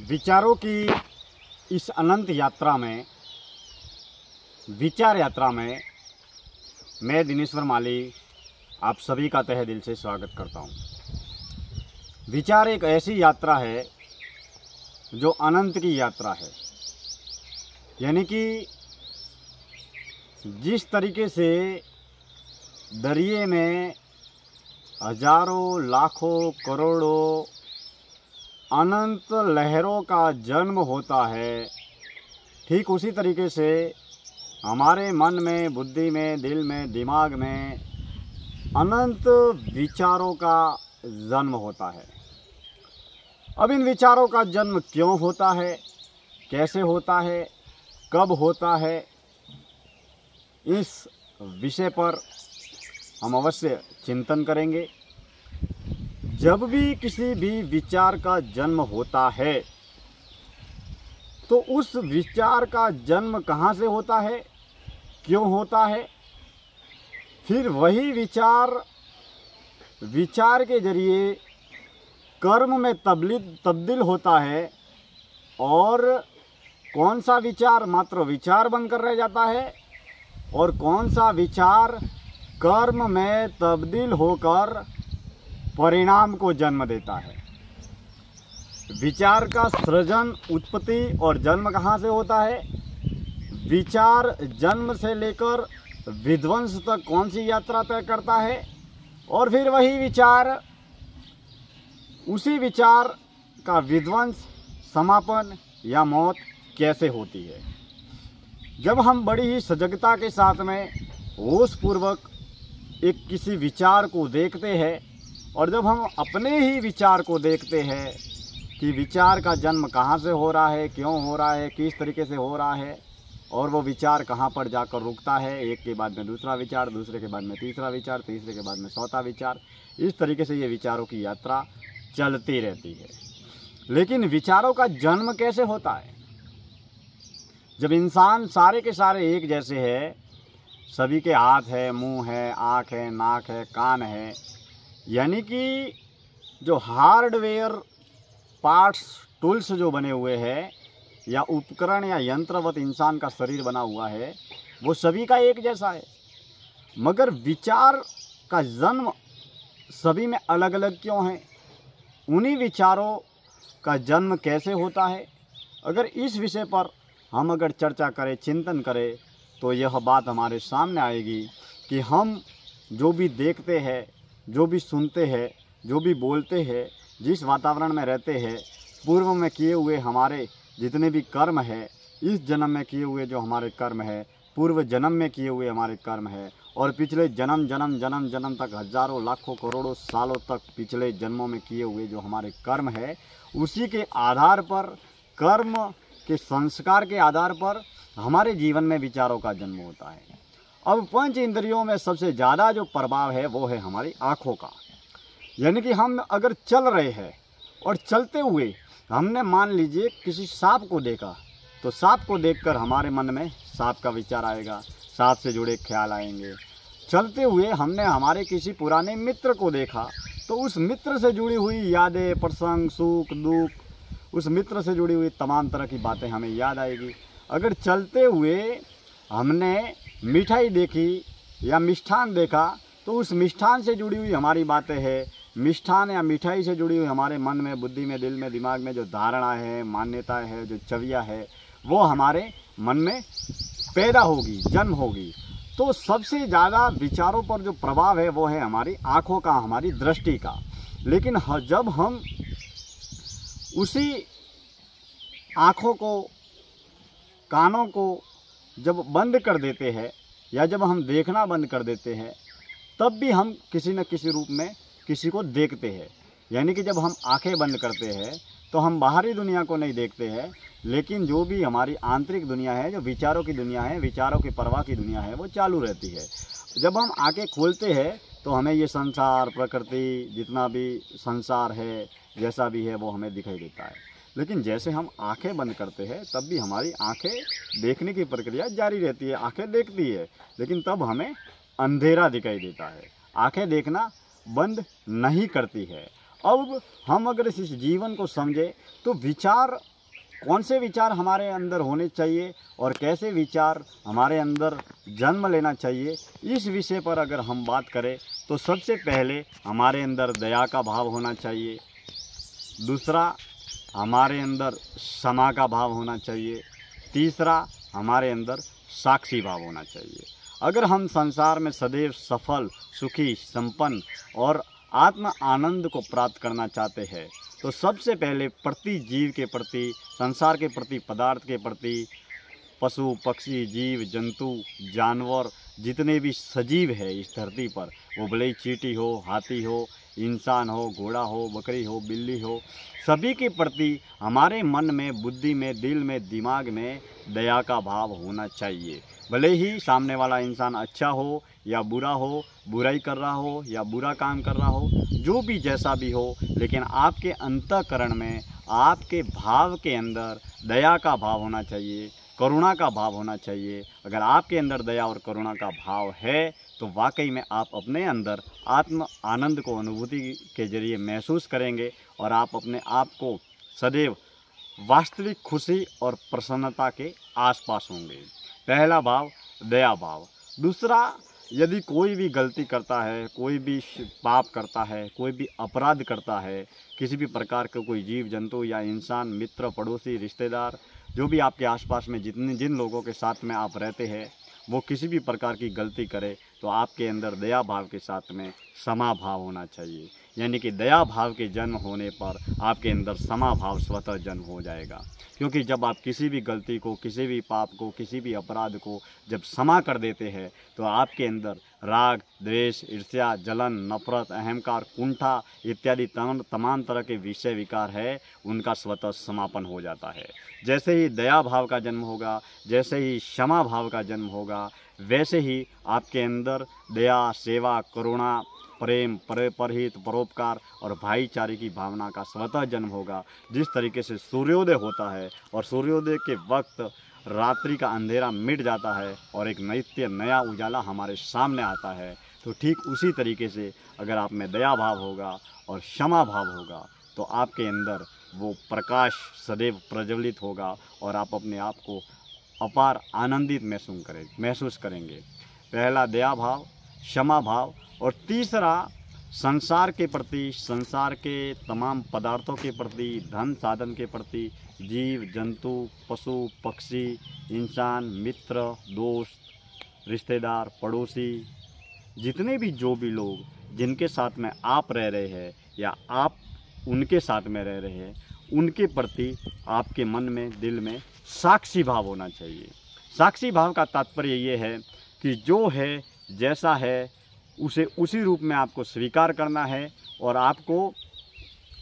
विचारों की इस अनंत यात्रा में, विचार यात्रा में मैं दिनेश्वर माली आप सभी का तहे दिल से स्वागत करता हूँ। विचार एक ऐसी यात्रा है जो अनंत की यात्रा है। यानी कि जिस तरीके से दरिए में हजारों लाखों करोड़ों अनंत लहरों का जन्म होता है, ठीक उसी तरीके से हमारे मन में, बुद्धि में, दिल में, दिमाग में अनंत विचारों का जन्म होता है। अब इन विचारों का जन्म क्यों होता है, कैसे होता है, कब होता है, इस विषय पर हम अवश्य चिंतन करेंगे। जब भी किसी भी विचार का जन्म होता है तो उस विचार का जन्म कहाँ से होता है, क्यों होता है, फिर वही विचार के जरिए कर्म में तब्दील होता है और कौन सा विचार मात्र विचार बनकर रह जाता है और कौन सा विचार कर्म में तब्दील होकर परिणाम को जन्म देता है। विचार का सृजन, उत्पत्ति और जन्म कहाँ से होता है, विचार जन्म से लेकर विध्वंस तक कौन सी यात्रा तय करता है और फिर वही विचार, उसी विचार का विध्वंस, समापन या मौत कैसे होती है। जब हम बड़ी ही सजगता के साथ में होशपूर्वक एक किसी विचार को देखते हैं और जब हम अपने ही विचार को देखते हैं कि विचार का जन्म कहाँ से हो रहा है, क्यों हो रहा है, किस तरीके से हो रहा है और वो विचार कहाँ पर जाकर रुकता है, एक के बाद में दूसरा विचार, दूसरे के बाद में तीसरा विचार, तीसरे के बाद में चौथा विचार, इस तरीके से ये विचारों की यात्रा चलती रहती है। लेकिन विचारों का जन्म कैसे होता है? जब इंसान सारे के सारे एक जैसे है, सभी के हाथ है, मुंह है, आँख है, नाक है, कान है, यानी कि जो हार्डवेयर पार्ट्स, टूल्स जो बने हुए हैं या उपकरण या यंत्रवत इंसान का शरीर बना हुआ है, वो सभी का एक जैसा है। मगर विचार का जन्म सभी में अलग अलग क्यों है? उन्हीं विचारों का जन्म कैसे होता है? अगर इस विषय पर हम अगर चर्चा करें, चिंतन करें, तो यह बात हमारे सामने आएगी कि हम जो भी देखते हैं, जो भी सुनते हैं, जो भी बोलते हैं, जिस वातावरण में रहते हैं, पूर्व में किए हुए हमारे जितने भी कर्म है, इस जन्म में किए हुए जो हमारे कर्म है, पूर्व जन्म में किए हुए हमारे कर्म है और पिछले जन्म तक हजारों लाखों करोड़ों सालों तक पिछले जन्मों में किए हुए जो हमारे कर्म है, उसी के आधार पर, कर्म के संस्कार के आधार पर हमारे जीवन में विचारों का जन्म होता है। अब पंच इंद्रियों में सबसे ज़्यादा जो प्रभाव है वो है हमारी आँखों का। यानी कि हम अगर चल रहे हैं और चलते हुए हमने मान लीजिए किसी सांप को देखा, तो सांप को देखकर हमारे मन में सांप का विचार आएगा, सांप से जुड़े ख्याल आएंगे। चलते हुए हमने हमारे किसी पुराने मित्र को देखा, तो उस मित्र से जुड़ी हुई यादें, प्रसंग, सुख दुख, उस मित्र से जुड़ी हुई तमाम तरह की बातें हमें याद आएगी। अगर चलते हुए हमने मिठाई देखी या मिष्ठान देखा, तो उस मिष्ठान से जुड़ी हुई हमारी बातें हैं, मिष्ठान या मिठाई से जुड़ी हुई हमारे मन में, बुद्धि में, दिल में, दिमाग में जो धारणा है, मान्यताएं है, जो छवियाँ है, वो हमारे मन में पैदा होगी, जन्म होगी। तो सबसे ज़्यादा विचारों पर जो प्रभाव है वो है हमारी आँखों का, हमारी दृष्टि का। लेकिन जब हम उसी आँखों को, कानों को जब बंद कर देते हैं या जब हम देखना बंद कर देते हैं, तब भी हम किसी न किसी रूप में किसी को देखते हैं। यानी कि जब हम आंखें बंद करते हैं तो हम बाहरी दुनिया को नहीं देखते हैं, लेकिन जो भी हमारी आंतरिक दुनिया है, जो विचारों की दुनिया है, विचारों की परवाह की दुनिया है, वो चालू रहती है। जब हम आंखें खोलते हैं तो हमें ये संसार, प्रकृति, जितना भी संसार है, जैसा भी है, वो हमें दिखाई देता है। लेकिन जैसे हम आंखें बंद करते हैं तब भी हमारी आंखें देखने की प्रक्रिया जारी रहती है, आंखें देखती है, लेकिन तब हमें अंधेरा दिखाई देता है, आंखें देखना बंद नहीं करती है। अब हम अगर इस जीवन को समझे तो विचार कौन से विचार हमारे अंदर होने चाहिए और कैसे विचार हमारे अंदर जन्म लेना चाहिए, इस विषय पर अगर हम बात करें तो सबसे पहले हमारे अंदर दया का भाव होना चाहिए। दूसरा, हमारे अंदर क्षमा का भाव होना चाहिए। तीसरा, हमारे अंदर साक्षी भाव होना चाहिए। अगर हम संसार में सदैव सफल, सुखी, संपन्न और आत्म आनंद को प्राप्त करना चाहते हैं तो सबसे पहले प्रति जीव के प्रति, संसार के प्रति, पदार्थ के प्रति, पशु पक्षी, जीव जंतु, जानवर, जितने भी सजीव है इस धरती पर, वो भले ही चींटी हो, हाथी हो, इंसान हो, घोड़ा हो, बकरी हो, बिल्ली हो, सभी के प्रति हमारे मन में, बुद्धि में, दिल में, दिमाग में दया का भाव होना चाहिए। भले ही सामने वाला इंसान अच्छा हो या बुरा हो, बुराई कर रहा हो या बुरा काम कर रहा हो, जो भी जैसा भी हो, लेकिन आपके अंतःकरण में, आपके भाव के अंदर दया का भाव होना चाहिए, करुणा का भाव होना चाहिए। अगर आपके अंदर दया और करुणा का भाव है तो वाकई में आप अपने अंदर आत्म आनंद को अनुभूति के जरिए महसूस करेंगे और आप अपने आप को सदैव वास्तविक खुशी और प्रसन्नता के आसपास होंगे। पहला भाव दया भाव। दूसरा, यदि कोई भी गलती करता है, कोई भी पाप करता है, कोई भी अपराध करता है, किसी भी प्रकार का कोई जीव जंतु या इंसान, मित्र, पड़ोसी, रिश्तेदार, जो भी आपके आसपास में जिन लोगों के साथ में आप रहते हैं, वो किसी भी प्रकार की गलती करे तो आपके अंदर दया भाव के साथ में क्षमा भाव होना चाहिए। यानी कि दया भाव के जन्म होने पर आपके अंदर क्षमा भाव स्वतः जन्म हो जाएगा। क्योंकि जब आप किसी भी गलती को, किसी भी पाप को, किसी भी अपराध को जब क्षमा कर देते हैं तो आपके अंदर राग, द्वेष, ईर्ष्या, जलन, नफरत, अहंकार, कुंठा इत्यादि तमाम तरह के विषय विकार है, उनका स्वतः समापन हो जाता है। जैसे ही दया भाव का जन्म होगा, जैसे ही क्षमा भाव का जन्म होगा, वैसे ही आपके अंदर दया, सेवा, करुणा, प्रेम, परहित, परोपकार और भाईचारे की भावना का स्वतः जन्म होगा। जिस तरीके से सूर्योदय होता है और सूर्योदय के वक्त रात्रि का अंधेरा मिट जाता है और एक नित्य नया उजाला हमारे सामने आता है, तो ठीक उसी तरीके से अगर आप में दया भाव होगा और क्षमा भाव होगा तो आपके अंदर वो प्रकाश सदैव प्रज्वलित होगा और आप अपने आप को अपार आनंदित महसूस करेंगे। पहला दया भाव, क्षमा भाव। और तीसरा, संसार के प्रति, संसार के तमाम पदार्थों के प्रति, धन साधन के प्रति, जीव जंतु, पशु पक्षी, इंसान, मित्र, दोस्त, रिश्तेदार, पड़ोसी, जितने भी जो भी लोग जिनके साथ में आप रह रहे हैं या आप उनके साथ में रह रहे हैं, उनके प्रति आपके मन में, दिल में साक्षी भाव होना चाहिए। साक्षी भाव का तात्पर्य ये है कि जो है, जैसा है, उसे उसी रूप में आपको स्वीकार करना है और आपको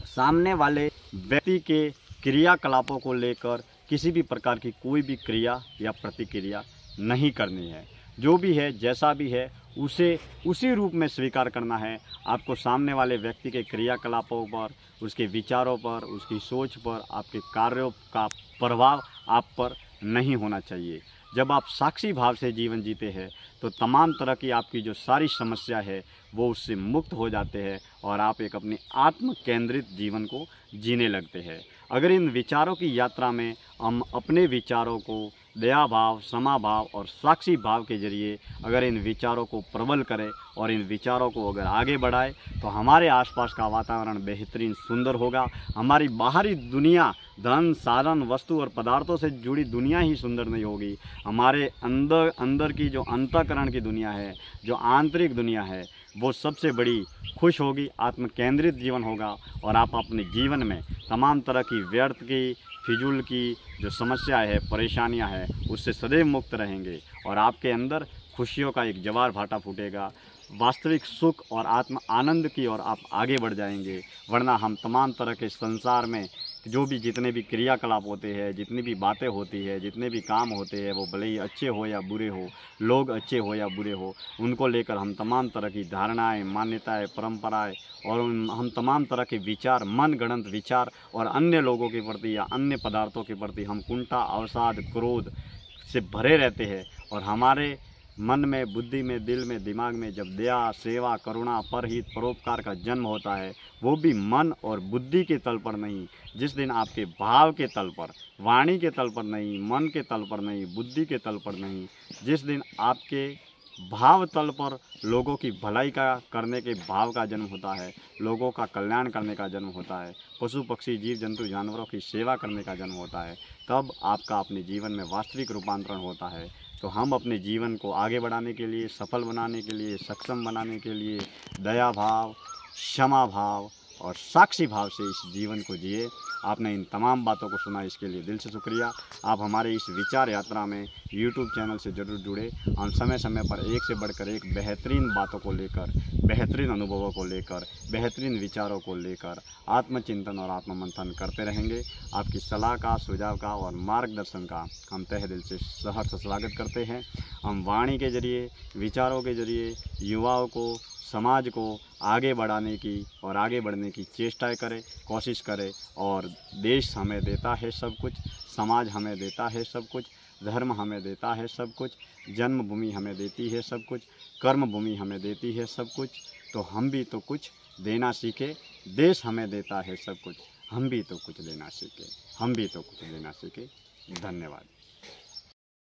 सामने वाले व्यक्ति के क्रियाकलापों को लेकर किसी भी प्रकार की कोई भी क्रिया या प्रतिक्रिया नहीं करनी है। जो भी है, जैसा भी है, उसे उसी रूप में स्वीकार करना है। आपको सामने वाले व्यक्ति के क्रियाकलापों पर, उसके विचारों पर, उसकी सोच पर, आपके कार्यों का प्रभाव आप पर नहीं होना चाहिए। जब आप साक्षी भाव से जीवन जीते हैं तो तमाम तरह की आपकी जो सारी समस्या है वो उससे मुक्त हो जाते हैं और आप एक अपनी आत्म केंद्रित जीवन को जीने लगते हैं। अगर इन विचारों की यात्रा में हम अपने विचारों को दया भाव, क्षमा भाव और साक्षी भाव के जरिए अगर इन विचारों को प्रबल करें और इन विचारों को अगर आगे बढ़ाए तो हमारे आसपास का वातावरण बेहतरीन सुंदर होगा। हमारी बाहरी दुनिया, धन साधन, वस्तु और पदार्थों से जुड़ी दुनिया ही सुंदर नहीं होगी। हमारे अंदर की जो अंतःकरण की दुनिया है, जो आंतरिक दुनिया है, वो सबसे बड़ी खुश होगी, आत्म केंद्रित जीवन होगा और आप अपने जीवन में तमाम तरह की व्यर्थ की, फिजूल की जो समस्या है, परेशानियां हैं, उससे सदैव मुक्त रहेंगे और आपके अंदर खुशियों का एक जवार भाटा फूटेगा। वास्तविक सुख और आत्म आनंद की ओर आप आगे बढ़ जाएंगे। वरना हम तमाम तरह के संसार में जो भी जितने भी क्रियाकलाप होते हैं, जितनी भी बातें होती है, जितने भी काम होते हैं, वो भले ही अच्छे हो या बुरे हो, लोग अच्छे हो या बुरे हो, उनको लेकर हम तमाम तरह की धारणाएं, मान्यताएं, परंपराएं और हम तमाम तरह के विचार, मनगढ़ंत विचार और अन्य लोगों के प्रति या अन्य पदार्थों के प्रति हम कुंठा, अवसाद, क्रोध से भरे रहते हैं और हमारे मन में, बुद्धि में, दिल में, दिमाग में जब दया, सेवा, करुणा, परहित, परोपकार का जन्म होता है, वो भी मन और बुद्धि के तल पर नहीं, जिस दिन आपके भाव के तल पर, वाणी के तल पर नहीं, मन के तल पर नहीं, बुद्धि के तल पर नहीं, जिस दिन आपके भाव तल पर लोगों की भलाई का करने के भाव का जन्म होता है, लोगों का कल्याण करने का जन्म होता है, पशु पक्षी जीव जंतु जानवरों की सेवा करने का जन्म होता है, तब आपका अपने जीवन में वास्तविक रूपांतरण होता है। तो हम अपने जीवन को आगे बढ़ाने के लिए, सफल बनाने के लिए, सक्षम बनाने के लिए दया भाव, क्षमा भाव और साक्षी भाव से इस जीवन को जिए। आपने इन तमाम बातों को सुना, इसके लिए दिल से शुक्रिया। आप हमारे इस विचार यात्रा में यूट्यूब चैनल से ज़रूर जुड़े। हम समय समय पर एक से बढ़कर एक बेहतरीन बातों को लेकर, बेहतरीन अनुभवों को लेकर, बेहतरीन विचारों को लेकर आत्मचिंतन और आत्ममंथन करते रहेंगे। आपकी सलाह का, सुझाव का और मार्गदर्शन का हम तहे दिल से सहर्ष स्वागत करते हैं। हम वाणी के जरिए, विचारों के जरिए युवाओं को, समाज को आगे बढ़ाने की और आगे बढ़ने की चेष्टा करें, कोशिश करें। और देश हमें देता है सब कुछ, समाज हमें देता है सब कुछ, धर्म हमें देता है सब कुछ, जन्मभूमि हमें देती है सब कुछ, कर्मभूमि हमें देती है सब कुछ। तो हम भी तो कुछ देना सीखें। देश हमें देता है सब कुछ, हम भी तो कुछ लेना सीखें, हम भी तो कुछ लेना सीखें। धन्यवाद।